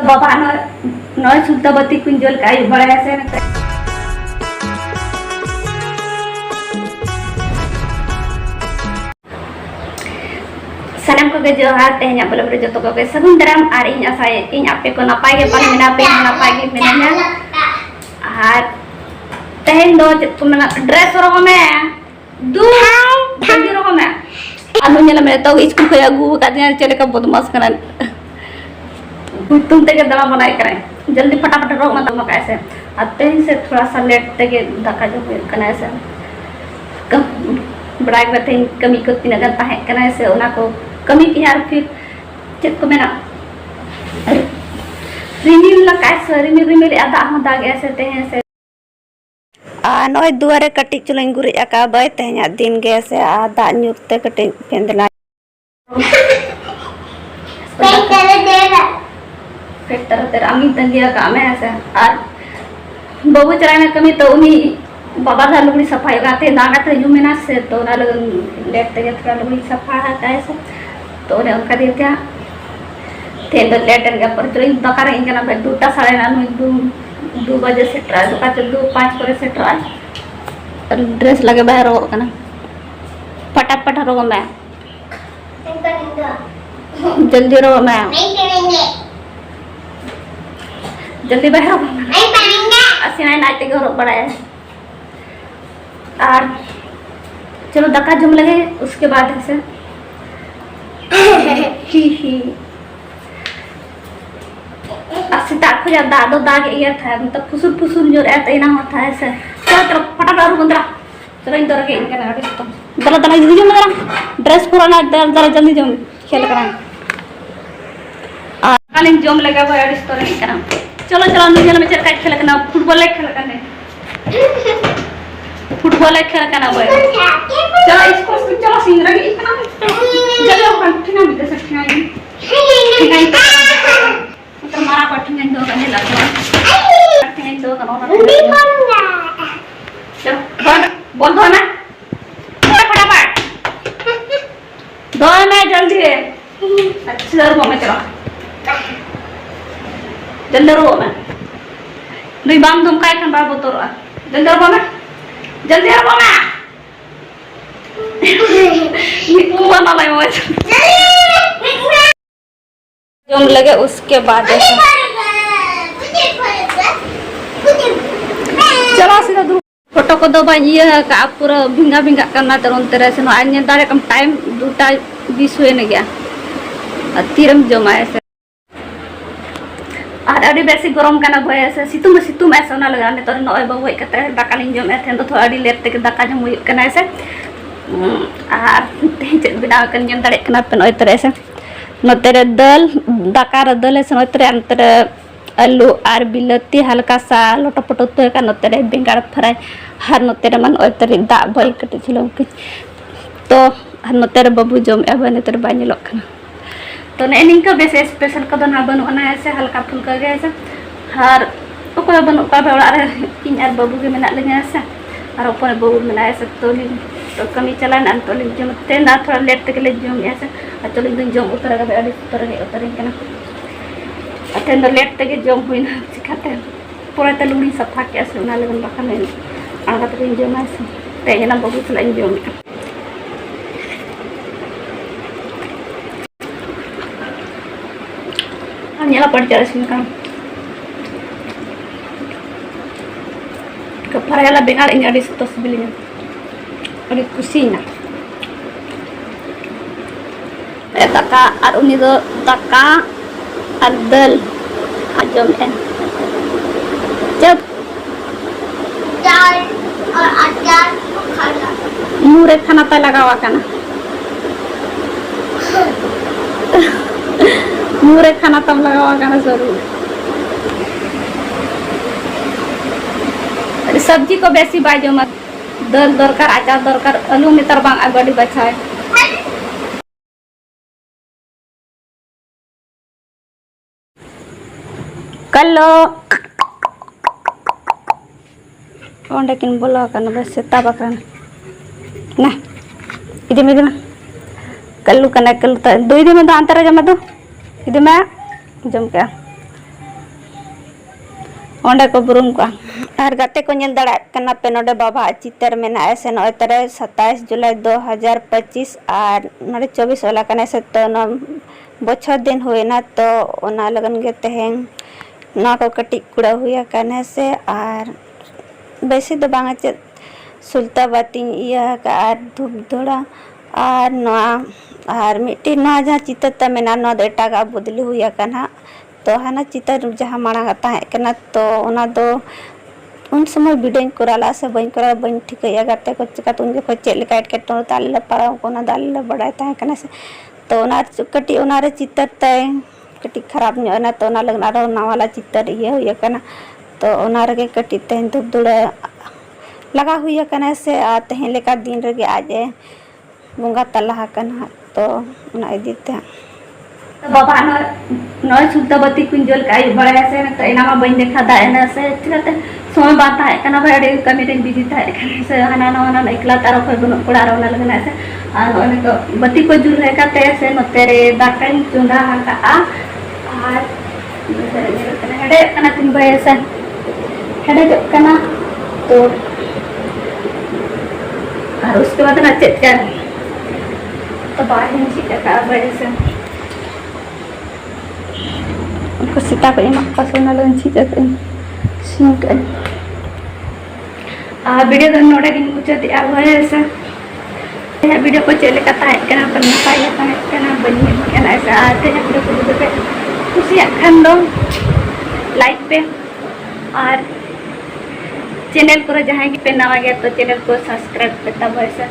बाबा नय सुलता बत्ती कुंजल का आयु बड़ा से सानाम को जोहार तेहना बोले बोले जो को सगुन दाराम और इन आसाए इन आपे को नपाय के पाले मेना पे नपाय के मेना और तेहन दो को मेना ड्रेस रो में दू जल्दी रो में अनु नेला में तो स्कूल को अगू का दिन चले का बदमाश करन तुम ते दवा बनाए करें जल्दी फटाफट रो मत मका ऐसे आते ही से थोड़ा सा लेट ते धक्का जो करना ऐसे कम बड़ा एक बात कमी को तीन अगर ताहे करना ऐसे उना को कमी की यार फिर चेक को मेरा रिमिल ला कैसे रिमिल आधा हम दाग ऐसे ते हैं ऐसे नय दुआरे कटी चुलंग गुरी अका बाय तेहना दिन गे से आधा न्युक्ते कटी पेंदला पेटर तेरा अमी तंगिया काम है ऐसे और बाबू चराय में कमी तो उन्हीं बाबा दा लुगड़ी सफाई गाते नागाते जुमेना से तो ना लगन लेट ते थोड़ा लुगड़ी सफा है कैसे तो ने उनका दे क्या थे तो लेटर के पर तो दकार इनका ना दूटा साढ़े ना दो बजे से ट्राई तो का 2:05 पर से ट्राई ड्रेस लगे बाहर हो ना फटाफट रो मैं जल्दी रो मैं नहीं करेंगे जल्दी बाहर नहीं पहनेंगे असीना नाते के रो पड़ा है और चलो दका जुम लगे उसके बाद ऐसे ही असिता को या दादो दाग ये था मतलब फुसुर जो रहता ही ना होता है ऐसे चलो चलो फटाफट और बंदरा चलो इन तरह के इनके ना तो दला दला जल्दी जो मेरा ड्रेस पुराना दला जल्दी जो खेल करा आ कालिन जोम लगा वो यार इस तरह के करा चलो चलो निकल में चल खेल करना फुटबॉल खेल करने फुटबॉल खेल करना वो चलो इसको चलो सिंगरा की इतना चलो कंटिन्यू भी दे सकते हैं तो मारा पठने दो करने लगा पठने दो करना चलो बोल दो ना फटाफट दो में जल्दी है अच्छा रो में चलो जल्दी रो में नहीं बाम तुम काय खन बाबू तो जल्दी रो में जल्दी रो में निकुआ ना लाई मोज जोम लगे उसके बाद चलो सीधा दूर फोटो को दो भाई ये का पूरा भिंगा भिंगा करना तरह तरह से अन्य दारे कम टाइम 2:20 हुए न गया तीरम जमा ऐसे और अड़ी बेसी गरम करना भय ऐसे सितुम ऐसे ना लगाने तो नय बाबू कते दाका लिन जम एथेन तो थोड़ा अड़ी लेट के दाका जम हुई करना ऐसे और ते बिना कन जम दाड़े करना पे नय तरह से नोतेरे दल दाका दल ऐसे नोतेरे अंतर आलू और बिलती हल्का सा लोटो पटो तो का नोतेरे बेंगाड़ फ्राई हर नोतेरे मन ओतेरे दा भय कटे छिलो तो हर नोतेरे बाबू जम एबे नोतेरे बाय नेलो खाना तो ने निका बेस स्पेशल कदो ना बनना ऐसे हल्का फुल्का के ऐसे हर ओको बन का बेड़ा रे इन आर बाबू के मेना लेने ऐसे और ऊपर बाबू मेना ऐसे तो कमी चला ना तो जम ते ना थोड़ा लेट तक ले जम ऐसे और तो दिन जम उतर का बेड़ा उतर के अटेंड लेट तक जम हुई ना सिखाते पूरा ते लुड़ी सफा के ऐसे ना लगन बाका नहीं आगा तो जम ऐसे ते ना बाबू चला जम nyala percaya sini kan keparela bengal ini ada satu sebelumnya ada kusina taka ar uni do taka ardal ajam jab dal और अचार खाना मुरे खाना पे लगावा करना मुरे खाना तब लगावा करना जरूर सब्जी को बेसी बाजो मत दल दरकार अचार दरकार आलू में तर बांग बड़ी बचाए कलो ओंडे किन बोला करना बस सेता बकरन ना इधर में कल्लू कना कल्लू तो दो इधर में तो अंतर जमा दो इधर में जम क्या ओंडे को बुरुम को और गाते को नेल दाड़ा कना पे नोडे बाबा चित्र में ना ऐसे नो तरह 27 जुलाई 2025 और नोडे 24 वाला कने से तो नो बछर दिन हुए ना तो ओना लगन गे तेहें ना को कटी कुड़ा हुआ कने से और वैसे तो बांगा चे सुल्ता बाती यह का और धूप धोड़ा और नवा और मिट्टी नवा जहाँ चित्र तमें ना नौ डेटा का बदली हुआ कना तो हाना चित्र जहाँ माड़ा कना तो ओना दो उन समय वीडियो कराला से बन करा बन ठीक है गाते को चिका तुम जो चेक लेका एटकेटो दाल पड़ा कोना दाल बड़ा कना से तो ओना कटी ओना रे चित्र तय कटी खराब ना तो ओना लगना रो नावाला चित्र ये हुआ कना तो ओना रे कटी तेन धूप धुड़ा लगा हुआ कना से आ तेहन लेका दिन रे आज बंगा तला कना तो ओना इदीते बाबा नय सुलता बत्ती कुंजल का बड़ा से तो एना बन देखा दाएना से चिराते समय बात है कना बड़े कमी रे बिजी था से हना ना एकला तारो कोई बन पड़ा रोना लगना से और ओने को बत्ती को जुल है काते से नते रे दाकाई चुंदा का और हेडे कना तीन बजे से हेडे कना तो और उसके बाद ना चेक कर तो बाहर ही चीज का बजे से को सीता को इमा पसोना लन चीज सिंक वीडियो तो नोडे गिन मुचाते आवे ऐसा यह वीडियो को चले का ताय कना पर नपाय कना बनी कना ऐसा आते हैं वीडियो को देखे खुशी अखन दो लाइक पे और चैनल को जहाँ की पे नवा गया तो चैनल को सब्सक्राइब करता वैसा